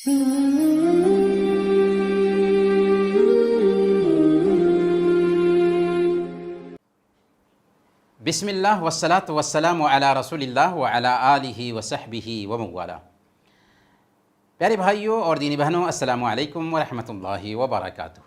بسم اللہ والصلاة والسلام علی رسول اللہ وعلی آلہ وصحبہ ومن والہ۔ پیارے بھائیوں اور دینی بہنوں، السلام علیکم ورحمۃ اللہ وبرکاتہ۔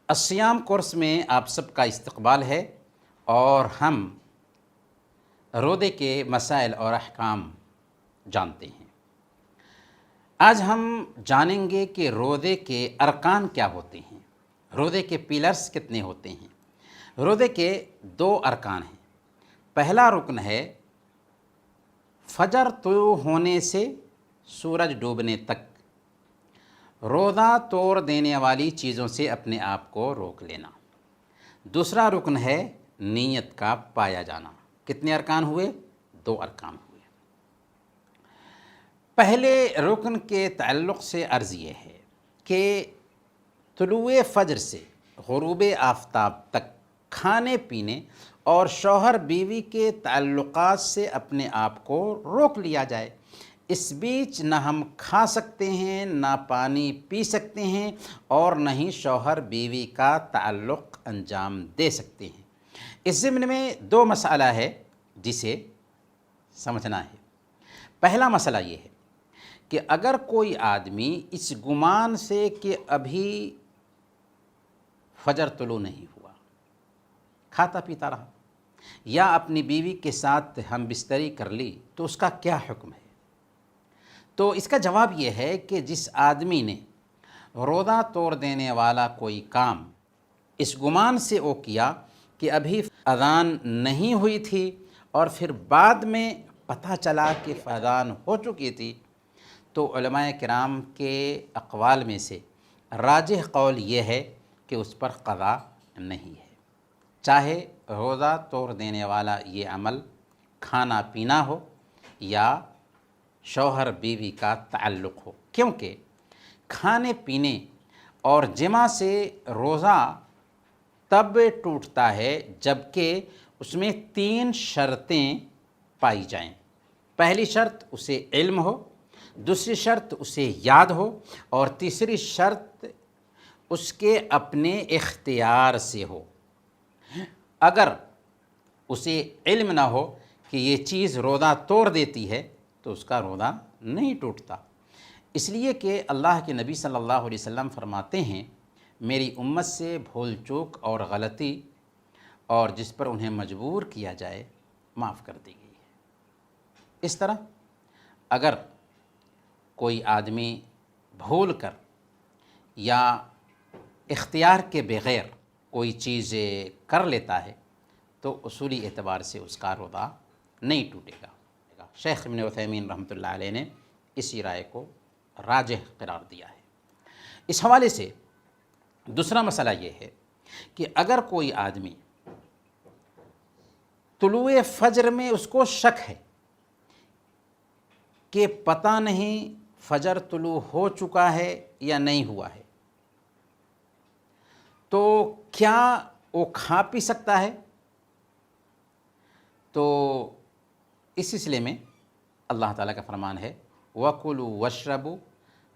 الصیام کورس میں آپ سب کا استقبال ہے اور ہم روزے کے مسائل اور احکام جانتے ہیں۔ آج ہم جانیں گے کہ روزے کے ارکان کیا ہوتے ہیں، روزے کے پیلرز کتنے ہوتے ہیں۔ روزے کے 2 ارکان ہیں۔ پہلا رکن ہے فجر طلوع ہونے سے سورج ڈوبنے تک روزہ توڑ دینے والی چیزوں سے اپنے آپ کو روک لینا۔ دوسرا رکن ہے نیت کا پایا جانا۔ کتنے ارکان ہوئے؟ 2 ارکان ہوئے۔ پہلے رکن کے تعلق سے عرض یہ ہے کہ طلوع فجر سے غروب آفتاب تک کھانے پینے اور شوہر بیوی کے تعلقات سے اپنے آپ کو روک لیا جائے۔ اس بیچ نہ ہم کھا سکتے ہیں، نہ پانی پی سکتے ہیں، اور نہ ہی شوہر بیوی کا تعلق انجام دے سکتے ہیں۔ اس ضمن میں 2 مسئلہ ہے جسے سمجھنا ہے۔ پہلا مسئلہ یہ ہے کہ اگر کوئی آدمی اس گمان سے کہ ابھی فجر طلوع نہیں ہوا، کھاتا پیتا رہا، یا اپنی بیوی کے ساتھ ہم بستری کر لی، تو اس کا کیا حکم ہے؟ تو اس کا جواب یہ ہے کہ جس آدمی نے روزہ توڑ دینے والا کوئی کام اس گمان سے وہ کیا کہ ابھی اذان نہیں ہوئی تھی اور پھر بعد میں پتہ چلا کہ اذان ہو چکی تھی، تو علماء کرام کے اقوال میں سے راجح قول یہ ہے کہ اس پر قضا نہیں ہے، چاہے روزہ توڑ دینے والا یہ عمل کھانا پینا ہو یا شوہر بیوی کا تعلق ہو، کیونکہ کھانے پینے اور جماع سے روزہ تب ٹوٹتا ہے جبکہ اس میں 3 شرطیں پائی جائیں۔ پہلی شرط اسے علم ہو، دوسری شرط اسے یاد ہو، اور تیسری شرط اس کے اپنے اختیار سے ہو۔ اگر اسے علم نہ ہو کہ یہ چیز روزہ توڑ دیتی ہے تو اس کا روزہ نہیں ٹوٹتا، اس لیے کہ اللہ کے نبی صلی اللہ علیہ وسلم فرماتے ہیں میری امت سے بھول چوک اور غلطی اور جس پر انہیں مجبور کیا جائے معاف کر دی گئی ہے۔ اس طرح اگر کوئی آدمی بھول کر یا اختیار کے بغیر کوئی چیز کر لیتا ہے تو اصولی اعتبار سے اس کا روزہ نہیں ٹوٹے گا۔ شیخ ابن عثیمین رحمۃ اللہ علیہ نے اسی رائے کو راجح قرار دیا ہے۔ اس حوالے سے دوسرا مسئلہ یہ ہے کہ اگر کوئی آدمی طلوع فجر میں اس کو شک ہے کہ پتہ نہیں فجر طلوع ہو چکا ہے یا نہیں ہوا ہے، تو کیا وہ کھا پی سکتا ہے؟ تو اس سلسلے میں اللہ تعالیٰ کا فرمان ہے وَكُلُوا وَاشْرَبُوا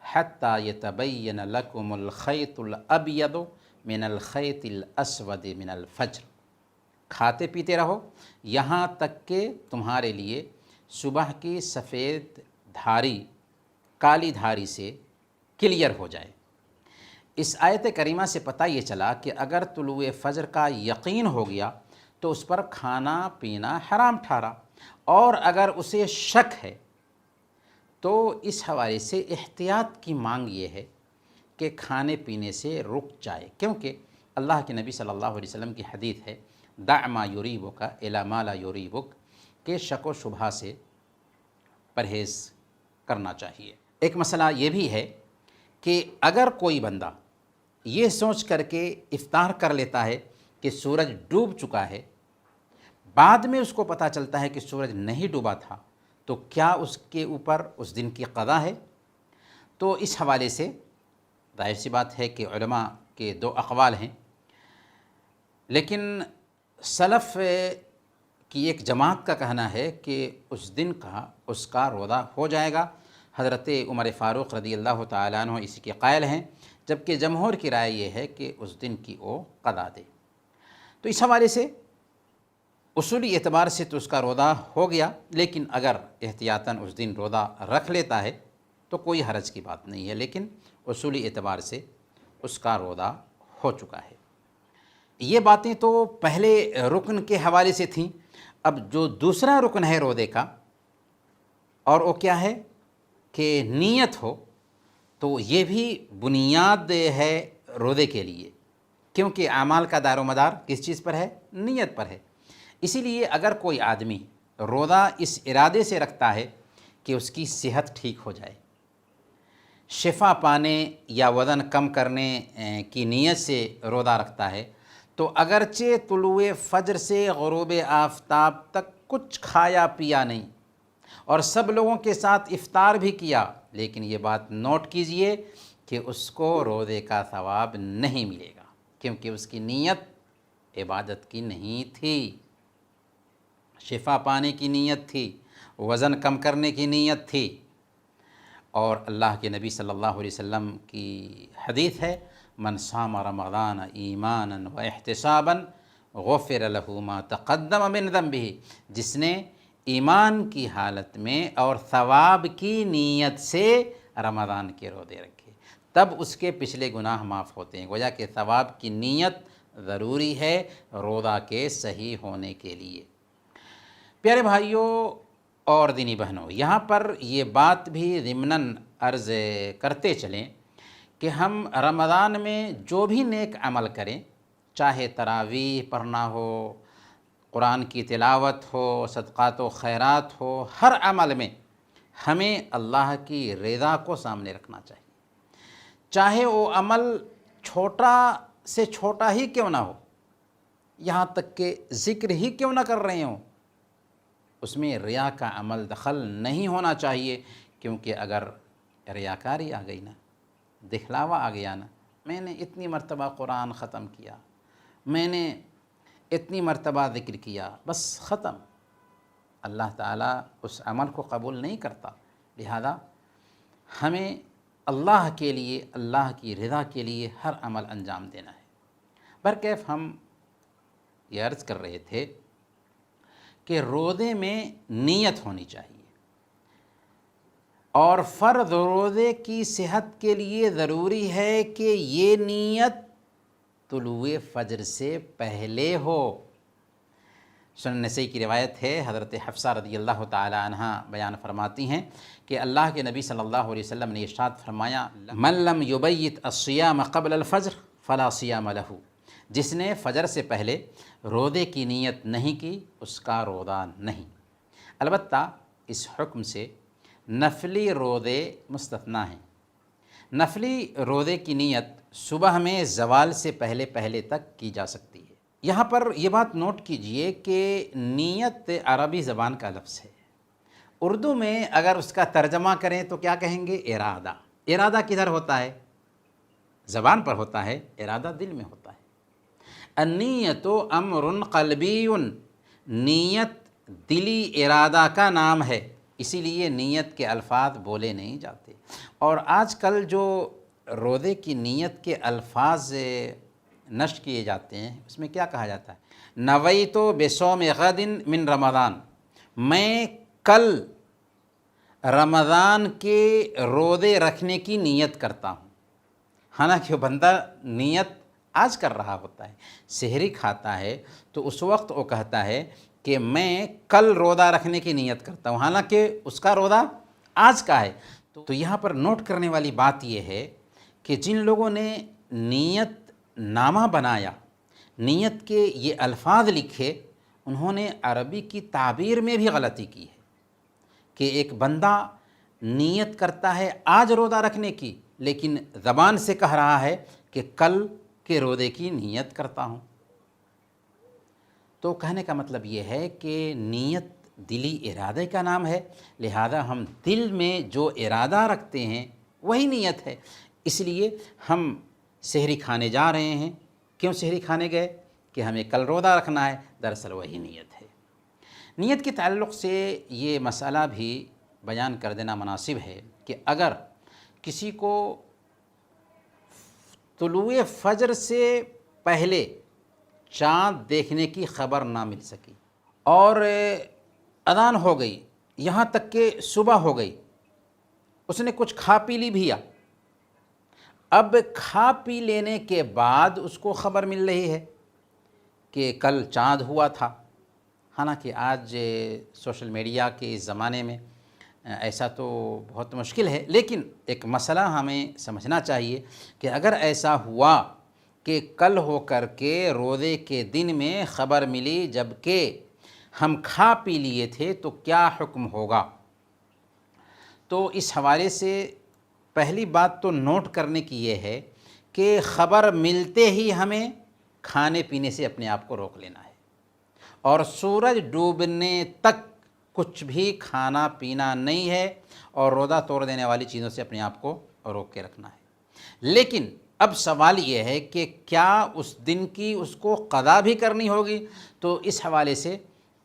حَتَّى يَتَبَيَّنَ لَكُمُ الْخَيْطُ الْأَبْيَضُ مِنَ الْخَيْطِ الْأَسْوَدِ مِنَ الْفَجْرِ، کھاتے پیتے رہو یہاں تک کہ تمہارے لیے صبح کی سفید دھاری کالی دھاری سے کلیئر ہو جائے۔ اس آیت کریمہ سے پتہ یہ چلا کہ اگر طلوع فجر کا یقین ہو گیا تو اس پر کھانا پینا حرام ٹھہرا، اور اگر اسے شک ہے تو اس حوالے سے احتیاط کی مانگ یہ ہے کہ کھانے پینے سے رک جائے، کیونکہ اللہ کے نبی صلی اللہ علیہ وسلم کی حدیث ہے دع ما یریبک الی ما لا یریبک، کہ شک و شبہ سے پرہیز کرنا چاہیے۔ ایک مسئلہ یہ بھی ہے کہ اگر کوئی بندہ یہ سوچ کر کے افطار کر لیتا ہے کہ سورج ڈوب چکا ہے، بعد میں اس کو پتہ چلتا ہے کہ سورج نہیں ڈوبا تھا، تو کیا اس کے اوپر اس دن کی قضا ہے؟ تو اس حوالے سے ظاہر سی بات ہے کہ علماء کے 2 اقوال ہیں، لیکن سلف کی ایک جماعت کا کہنا ہے کہ اس دن کا اس کا روزہ ہو جائے گا، حضرت عمر فاروق رضی اللہ تعالیٰ عنہ اسی کے قائل ہیں، جبکہ جمہور کی رائے یہ ہے کہ اس دن کی وہ قضا دے۔ تو اس حوالے سے اصولی اعتبار سے تو اس کا روزہ ہو گیا، لیکن اگر احتیاطاً اس دن روزہ رکھ لیتا ہے تو کوئی حرج کی بات نہیں ہے، لیکن اصولی اعتبار سے اس کا روزہ ہو چکا ہے۔ یہ باتیں تو پہلے رکن کے حوالے سے تھیں۔ اب جو دوسرا رکن ہے روزے کا، اور وہ کیا ہے کہ نیت ہو، تو یہ بھی بنیاد ہے روزے کے لیے، کیونکہ اعمال کا دار و مدار کس چیز پر ہے؟ نیت پر ہے۔ اسی لیے اگر کوئی آدمی روزہ اس ارادے سے رکھتا ہے کہ اس کی صحت ٹھیک ہو جائے، شفا پانے یا وزن کم کرنے کی نیت سے روزہ رکھتا ہے، تو اگرچہ طلوع فجر سے غروب آفتاب تک کچھ کھایا پیا نہیں اور سب لوگوں کے ساتھ افطار بھی کیا، لیکن یہ بات نوٹ کیجئے کہ اس کو روزے کا ثواب نہیں ملے گا، کیونکہ اس کی نیت عبادت کی نہیں تھی، شفا پانے کی نیت تھی، وزن کم کرنے کی نیت تھی۔ اور اللہ کے نبی صلی اللہ علیہ وسلم کی حدیث ہے، من صام رمضان ایمانا و احتسابا غفر له ما تقدم من ذنبه، جس نے ایمان کی حالت میں اور ثواب کی نیت سے رمضان کے روزے رکھے، تب اس کے پچھلے گناہ معاف ہوتے ہیں۔ گویا کہ ثواب کی نیت ضروری ہے روزہ کے صحیح ہونے کے لیے۔ پیارے بھائیوں اور دینی بہنوں، یہاں پر یہ بات بھی ضمناً عرض کرتے چلیں کہ ہم رمضان میں جو بھی نیک عمل کریں، چاہے تراویح پڑھنا ہو، قرآن کی تلاوت ہو، صدقات و خیرات ہو، ہر عمل میں ہمیں اللہ کی رضا کو سامنے رکھنا چاہیے، چاہے وہ عمل چھوٹا سے چھوٹا ہی کیوں نہ ہو، یہاں تک کہ ذکر ہی کیوں نہ کر رہے ہوں، اس میں ریا کا عمل دخل نہیں ہونا چاہیے، کیونکہ اگر ریاکاری آ گئی نا، دکھلاوا آ گیا نا، میں نے اتنی مرتبہ قرآن ختم کیا، میں نے اتنی مرتبہ ذکر کیا، بس ختم، اللہ تعالیٰ اس عمل کو قبول نہیں کرتا۔ لہذا ہمیں اللہ کے لیے، اللہ کی رضا کے لیے ہر عمل انجام دینا ہے۔ برکیف ہم یہ عرض کر رہے تھے کہ روزے میں نیت ہونی چاہیے، اور فرض روزے کی صحت کے لیے ضروری ہے کہ یہ نیت طلوع فجر سے پہلے ہو۔ سنن نسائی کی روایت ہے، حضرت حفصہ رضی اللہ تعالی عنہ بیان فرماتی ہیں کہ اللہ کے نبی صلی اللہ علیہ وسلم نے ارشاد فرمایا، من لم یبیت الصیام قبل الفجر فلا صیام لہ، جس نے فجر سے پہلے روزے کی نیت نہیں کی اس کا روزہ نہیں۔ البتہ اس حکم سے نفلی روزے مستثنی ہیں۔ نفلی روزے کی نیت صبح میں زوال سے پہلے پہلے تک کی جا سکتی ہے۔ یہاں پر یہ بات نوٹ کیجئے کہ نیت عربی زبان کا لفظ ہے، اردو میں اگر اس کا ترجمہ کریں تو کیا کہیں گے؟ ارادہ۔ ارادہ کدھر ہوتا ہے؟ زبان پر ہوتا ہے، ارادہ دل میں ہوتا ہے۔ النیت امر قلبی، نیت دلی ارادہ کا نام ہے، اسی لیے نیت کے الفاظ بولے نہیں جاتے۔ اور آج کل جو روزے کی نیت کے الفاظ نشر کیے جاتے ہیں، اس میں کیا کہا جاتا ہے؟ نویت بصوم غد من رمضان، میں کل رمضان کے روزے رکھنے کی نیت کرتا ہوں، حالانکہ بندہ نیت آج کر رہا ہوتا ہے، سحری کھاتا ہے تو اس وقت وہ کہتا ہے کہ میں کل روزہ رکھنے کی نیت کرتا ہوں، حالانکہ اس کا روزہ آج کا ہے۔ تو یہاں پر نوٹ کرنے والی بات یہ ہے کہ جن لوگوں نے نیت نامہ بنایا، نیت کے یہ الفاظ لکھے، انہوں نے عربی کی تعبیر میں بھی غلطی کی ہے کہ ایک بندہ نیت کرتا ہے آج روزہ رکھنے کی، لیکن زبان سے کہہ رہا ہے کہ کل کے روزے کی نیت کرتا ہوں۔ تو کہنے کا مطلب یہ ہے کہ نیت دلی ارادے کا نام ہے، لہذا ہم دل میں جو ارادہ رکھتے ہیں وہی نیت ہے۔ اس لیے ہم سحری کھانے جا رہے ہیں، کیوں سحری کھانے گئے؟ کہ ہمیں کل روزہ رکھنا ہے، دراصل وہی نیت ہے۔ نیت کے تعلق سے یہ مسئلہ بھی بیان کر دینا مناسب ہے کہ اگر کسی کو طلوع فجر سے پہلے چاند دیکھنے کی خبر نہ مل سکی اور اذان ہو گئی، یہاں تک کہ صبح ہو گئی، اس نے کچھ کھا پی لی بھی، اب کھا پی لینے کے بعد اس کو خبر مل رہی ہے کہ کل چاند ہوا تھا، حالانکہ آج سوشل میڈیا کے اس زمانے میں ایسا تو بہت مشکل ہے، لیکن ایک مسئلہ ہمیں سمجھنا چاہیے کہ اگر ایسا ہوا کہ کل ہو کر کے روزے کے دن میں خبر ملی جبکہ ہم کھا پی لیے تھے تو کیا حکم ہوگا؟ تو اس حوالے سے پہلی بات تو نوٹ کرنے کی یہ ہے کہ خبر ملتے ہی ہمیں کھانے پینے سے اپنے آپ کو روک لینا ہے، اور سورج ڈوبنے تک کچھ بھی کھانا پینا نہیں ہے، اور روزہ توڑ دینے والی چیزوں سے اپنے آپ کو روک کے رکھنا ہے۔ لیکن اب سوال یہ ہے کہ کیا اس دن کی اس کو قضا بھی کرنی ہوگی؟ تو اس حوالے سے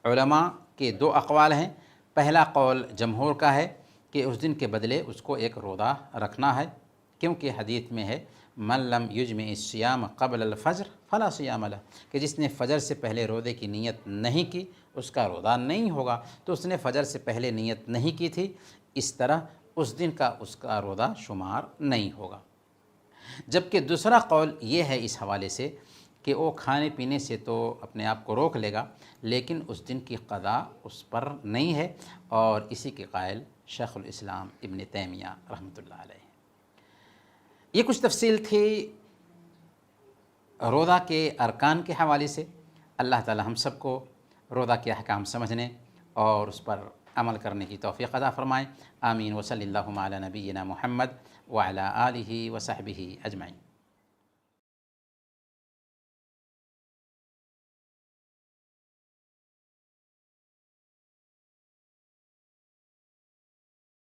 علماء کے دو اقوال ہیں۔ پہلا قول جمہور کا ہے کہ اس دن کے بدلے اس کو ایک روزہ رکھنا ہے، کیونکہ حدیث میں ہے من لم یجمع الصیام قبل الفجر فلا صیام لہ، کہ جس نے فجر سے پہلے روزے کی نیت نہیں کی اس کا روزہ نہیں ہوگا۔ تو اس نے فجر سے پہلے نیت نہیں کی تھی، اس طرح اس دن کا اس کا روزہ شمار نہیں ہوگا۔ جبکہ دوسرا قول یہ ہے اس حوالے سے کہ وہ کھانے پینے سے تو اپنے آپ کو روک لے گا، لیکن اس دن کی قضا اس پر نہیں ہے، اور اسی کے قائل شیخ الاسلام ابن تیمیہ رحمۃ اللہ علیہ۔ یہ کچھ تفصیل تھی روزہ کے ارکان کے حوالے سے۔ اللہ تعالی ہم سب کو روزہ کے احکام سمجھنے اور اس پر عمل کرنے کی توفیق عطا فرمائے۔ آمین۔ وصلی اللہ علی نبینا محمد وعلی آلہ وصحبہ اجمعین۔